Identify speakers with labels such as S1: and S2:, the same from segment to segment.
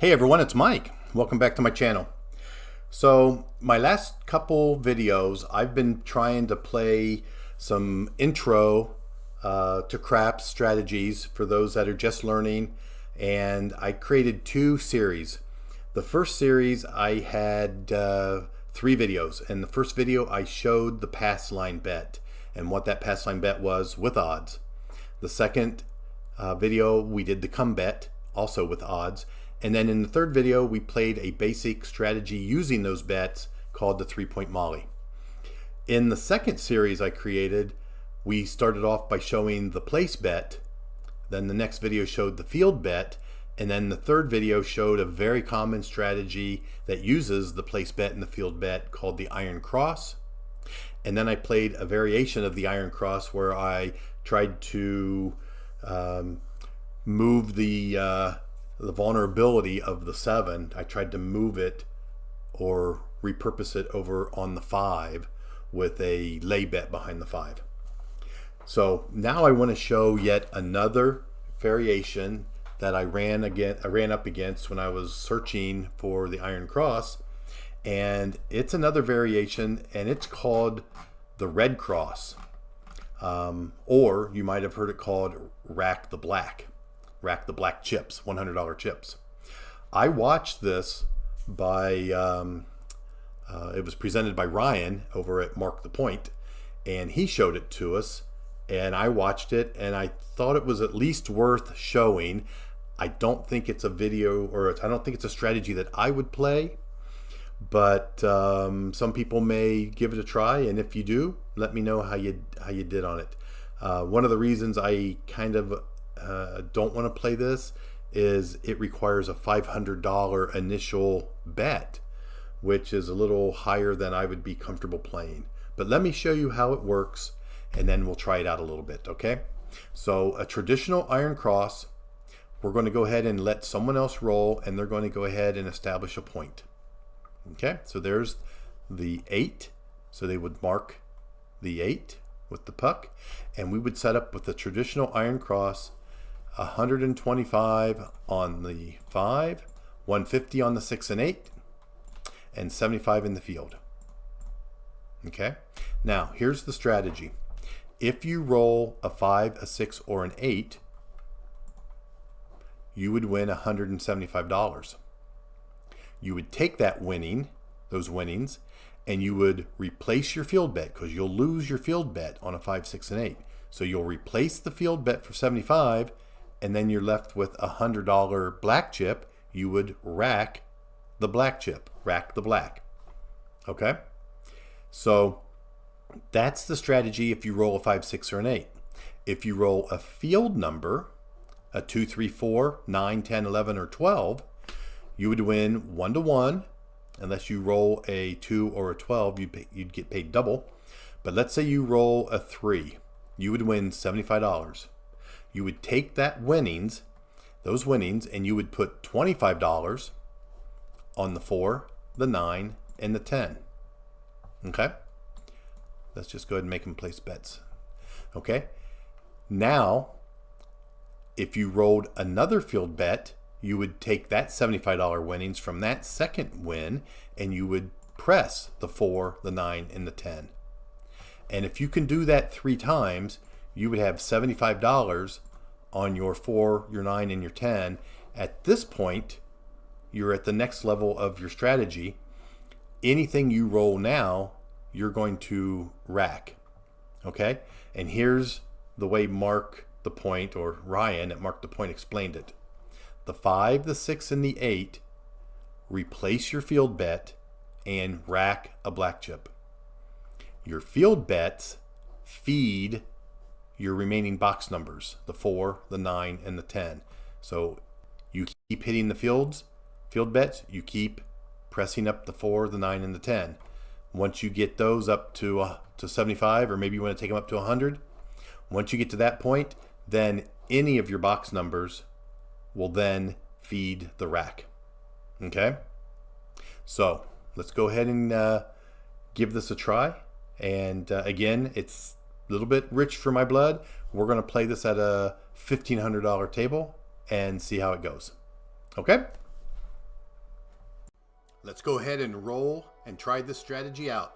S1: Hey everyone, it's Mike. Welcome back to my channel. So my last couple videos, I've been trying to play some intro to craps strategies for those that are just learning, and I created two series. The first series I had 3 videos. In the first video I showed the pass line bet and what that pass line bet was with odds. The second video we did the come bet, also with odds. And then in the third video, we played a basic strategy using those bets called the 3-point Molly. In the second series I created, we started off by showing the place bet. Then the next video showed the field bet. And then the third video showed a very common strategy that uses the place bet and the field bet called the iron cross. And then I played a variation of the iron cross where I tried to move the vulnerability of the 7. I tried to move it or repurpose it over on the 5 with a lay bet behind the 5. So now I want to show yet another variation that I ran up against when I was searching for the iron cross, and it's another variation, and it's called the red cross, or you might have heard it called rack the black chips, $100 chips. I watched this by, it was presented by Ryan over at Mark the Point, and he showed it to us, and I watched it, and I thought it was at least worth showing. I don't think it's a video, or I don't think it's a strategy that I would play, but some people may give it a try, and if you do, let me know how you did on it. One of the reasons I kind of don't want to play this is it requires a $500 initial bet, which is a little higher than I would be comfortable playing. But let me show you how it works, and then we'll try it out a little bit, okay? So a traditional iron cross, we're going to go ahead and let someone else roll, and they're going to go ahead and establish a point. Okay, so there's the 8, so they would mark the 8 with the puck, and we would set up with the traditional iron cross 125 on the 5, 150 on the 6 and 8, and 75 in the field. Okay, now here's the strategy. If you roll a 5, a 6, or an 8, you would win $175. You would take those winnings, and you would replace your field bet, because you'll lose your field bet on a 5, 6, and 8. So you'll replace the field bet for 75, and then you're left with a $100 black chip. You would rack the black chip, rack the black. Okay? So that's the strategy if you roll a 5, 6, or an 8. If you roll a field number, a 2, 3, 4, 9, 10, 11, or 12, you would win 1-to-1. Unless you roll a 2 or a 12, you'd get paid double. But let's say you roll a 3, you would win $75. You would take those winnings, and you would put $25 on the 4, the 9, and the 10. Okay? Let's just go ahead and make them place bets. Okay? Now, if you rolled another field bet, you would take that $75 winnings from that second win, and you would press the 4, the 9, and the 10. And if you can do that 3 times, you would have $75 on your 4, your 9, and your 10. At this point, you're at the next level of your strategy. Anything you roll now, you're going to rack. Okay? And here's the way Mark the Point, or Ryan at Mark the Point, explained it. The 5, the 6, and the 8, replace your field bet and rack a black chip. Your field bets feed your remaining box numbers, the 4, the 9, and the 10. So you keep hitting the field bets, you keep pressing up the 4, the 9, and the 10. Once you get those up to 75, or maybe you want to take them up to 100, once you get to that point, then any of your box numbers will then feed the rack. Okay? So let's go ahead and give this a try. And again, it's a little bit rich for my blood. We're going to play this at a $1,500 table and see how it goes. Okay? Let's go ahead and roll and try this strategy out.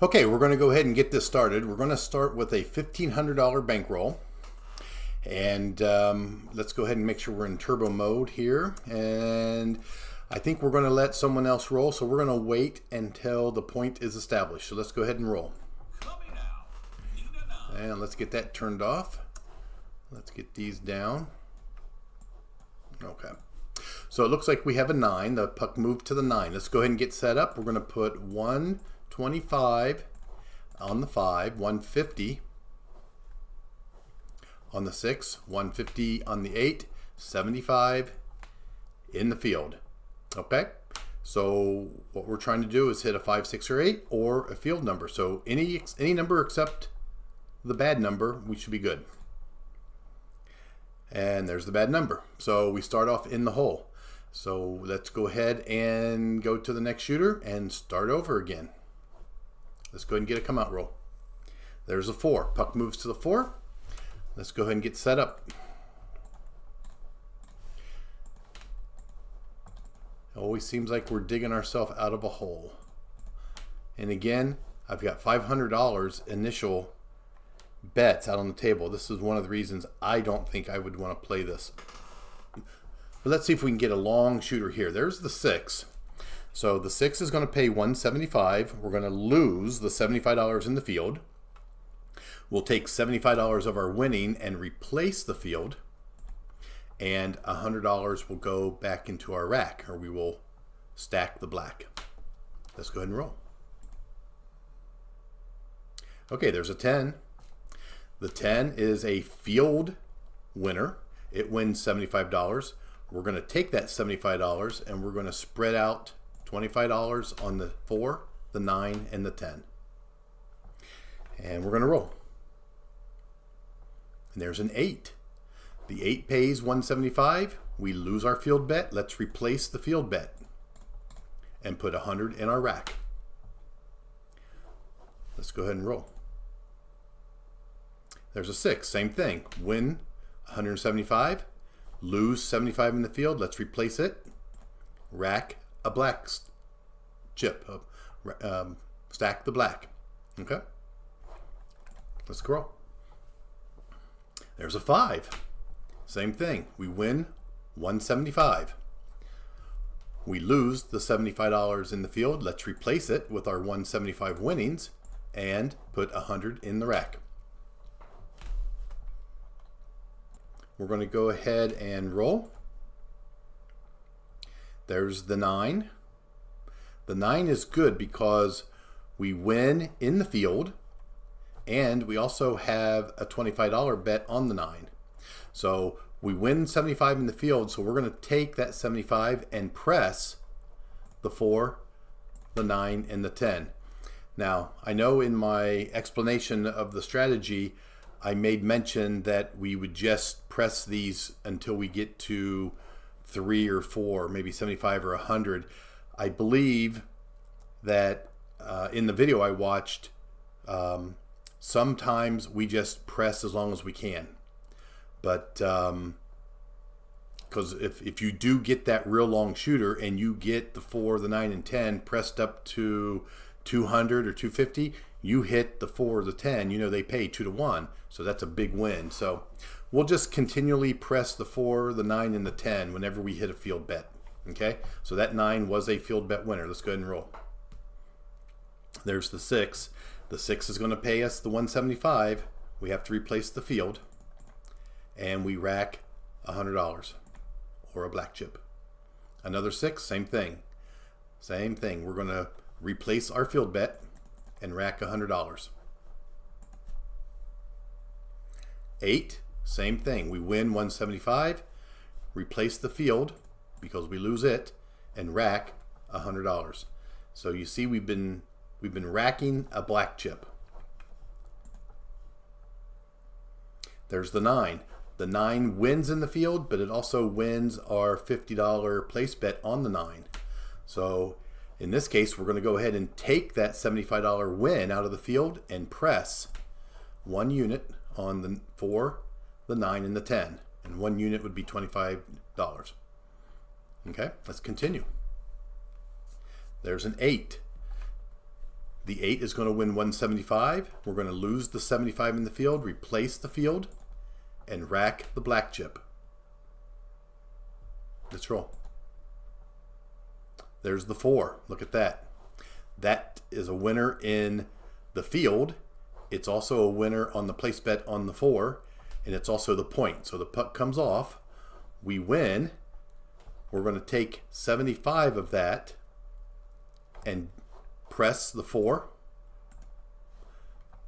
S1: Okay, we're going to go ahead and get this started. We're going to start with a $1,500 bankroll. And let's go ahead and make sure we're in turbo mode here. And I think we're going to let someone else roll, so we're going to wait until the point is established. So let's go ahead and roll. And let's get that turned off. Let's get these down. Okay. So it looks like we have a 9. The puck moved to the 9. Let's go ahead and get set up. We're going to put 125 on the 5, 150 on the 6, 150 on the 8, 75 in the field. Okay? So what we're trying to do is hit a 5, 6, or 8 or a field number. So any number except the bad number, we should be good. And there's the bad number. So we start off in the hole. So let's go ahead and go to the next shooter and start over again. Let's go ahead and get a come out roll. There's a 4. Puck moves to the 4. Let's go ahead and get set up. It always seems like we're digging ourselves out of a hole. And again, I've got $500 initial bets out on the table. This is one of the reasons I don't think I would want to play this. But let's see if we can get a long shooter here. There's the 6. So the 6 is going to pay $175. We're going to lose the $75 in the field. We'll take $75 of our winning and replace the field. And $100 will go back into our rack, or we will stack the black. Let's go ahead and roll. Okay, there's a 10. The 10 is a field winner. It wins $75. We're going to take that $75 and we're going to spread out $25 on the 4, the 9, and the 10. And we're going to roll. And there's an 8. The 8 pays $175. We lose our field bet. Let's replace the field bet and put 100 in our rack. Let's go ahead and roll. There's a 6, same thing. Win 175, lose 75 in the field. Let's replace it. Rack a black chip. Stack the black. Okay. Let's go. There's a 5. Same thing. We win 175. We lose the $75 in the field. Let's replace it with our 175 winnings and put 100 in the rack. We're going to go ahead and roll. There's the 9. The 9 is good because we win in the field and we also have a $25 bet on the 9. So we win 75 in the field, so we're going to take that 75 and press the 4, the 9, and the 10. Now, I know in my explanation of the strategy, I made mention that we would just press these until we get to 3 or 4, maybe 75 or 100. I believe that in the video I watched, sometimes we just press as long as we can. But because if you do get that real long shooter and you get the 4, the 9, and 10 pressed up to 200 or 250, you hit the 4 or the 10, you know they pay 2 to 1. So that's a big win. So we'll just continually press the 4, the 9, and the 10 whenever we hit a field bet. Okay, so that 9 was a field bet winner. Let's go ahead and roll. There's the 6. The 6 is going to pay us the 175. We have to replace the field. And we rack $100 or a black chip. Another 6, same thing. Same thing. We're going to replace our field bet and rack $100. 8, same thing. We win 175, replace the field because we lose it, and rack $100. So you see we've been racking a black chip. There's the 9. The 9 wins in the field, but it also wins our $50 place bet on the 9. So in this case, we're going to go ahead and take that $75 win out of the field and press 1 unit on the 4, the 9, and the 10. And 1 unit would be $25. Okay, let's continue. There's an 8. The 8 is going to win 175. We're going to lose the 75 in the field, replace the field, and rack the black chip. Let's roll. There's the 4. Look at that. That is a winner in the field. It's also a winner on the place bet on the 4, and it's also the point. So the puck comes off. We win. We're going to take 75 of that and press the 4,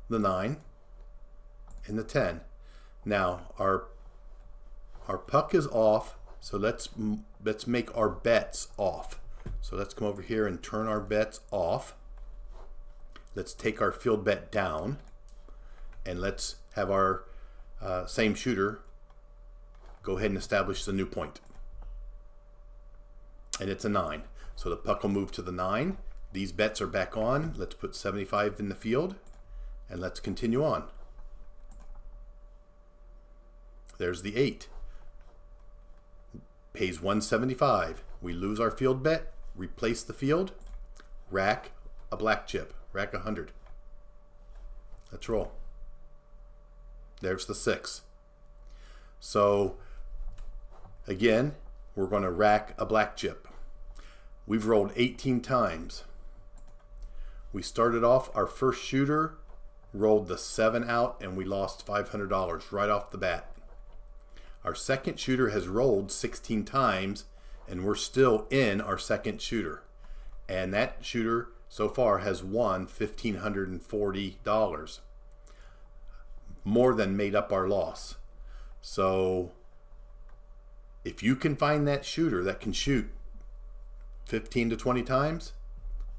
S1: the 9, and the 10. Now our puck is off, so let's make our bets off. So let's come over here and turn our bets off. Let's take our field bet down, and let's have our same shooter go ahead and establish the new point. And it's a 9. So the puck will move to the 9. These bets are back on. Let's put 75 in the field, and let's continue on. There's the 8. Pays 175. We lose our field bet, replace the field, rack a black chip, rack 100. Let's roll. There's the 6. So again, we're going to rack a black chip. We've rolled 18 times. We started off, our first shooter rolled the 7 out, and we lost $500 right off the bat. Our second shooter has rolled 16 times, and we're still in our second shooter. And that shooter so far has won $1,540. More than made up our loss. So if you can find that shooter that can shoot 15 to 20 times,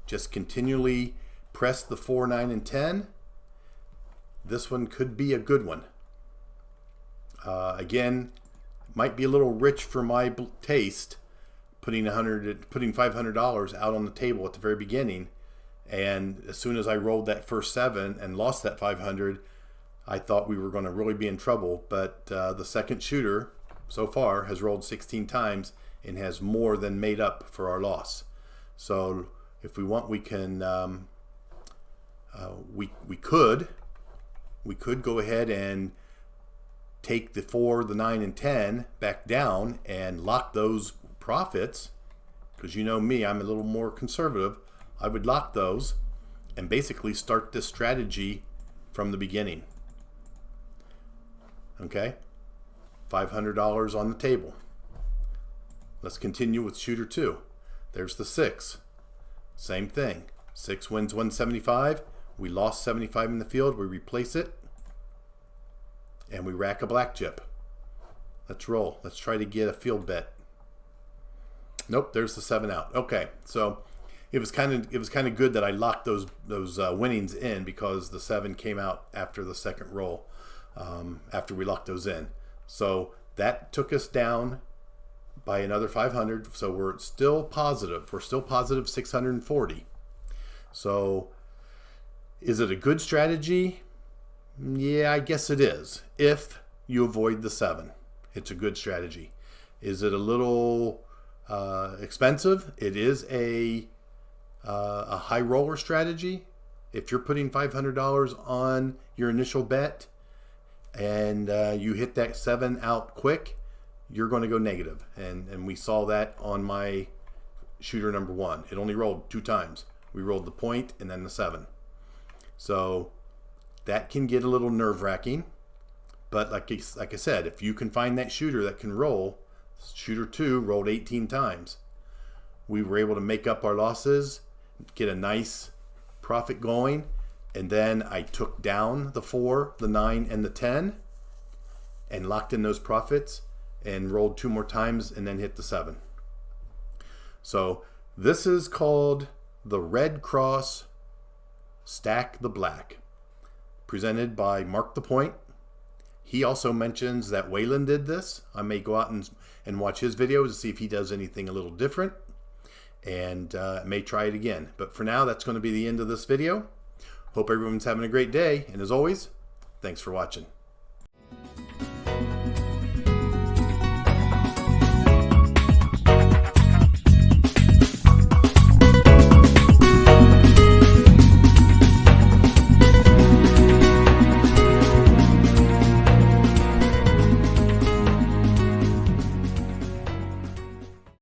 S1: just continually press the 4, 9, and 10. This one could be a good one. Again, might be a little rich for my taste, putting $500 out on the table at the very beginning, and as soon as I rolled that first 7 and lost that 500, I thought we were going to really be in trouble. But the second shooter so far has rolled 16 times and has more than made up for our loss. So if we want, we can we could go ahead and take the 4, the 9, and 10 back down and lock those profits, because you know me, I'm a little more conservative. I would lock those and basically start this strategy from the beginning. Okay, $500 on the table. Let's continue with shooter 2. There's the 6. Same thing. 6 wins 175. We lost 75 in the field. We replace it, and we rack a black chip. Let's roll. Let's try to get a field bet. Nope, there's the 7 out. Okay, so it was kind of good that I locked those winnings in, because the 7 came out after the second roll, after we locked those in. So that took us down by another 500. So we're still positive. We're still positive 640. So is it a good strategy? Yeah, I guess it is. If you avoid the 7, it's a good strategy. Is it a little expensive? It is a high roller strategy. If you're putting $500 on your initial bet and you hit that 7 out quick, you're going to go negative. And we saw that on my shooter number 1. It only rolled 2 times. We rolled the point and then the 7. So that can get a little nerve-wracking. But like I said, if you can find that shooter that can roll, shooter 2 rolled 18 times. We were able to make up our losses, get a nice profit going, and then I took down the 4, the 9, and the 10 and locked in those profits and rolled 2 more times and then hit the 7. So this is called the Red Cross Stack the Black, presented by Mark the Point. He also mentions that Waylon did this. I may go out and watch his videos to see if he does anything a little different, and may try it again. But for now, that's going to be the end of this video. Hope everyone's having a great day, and as always, thanks for watching.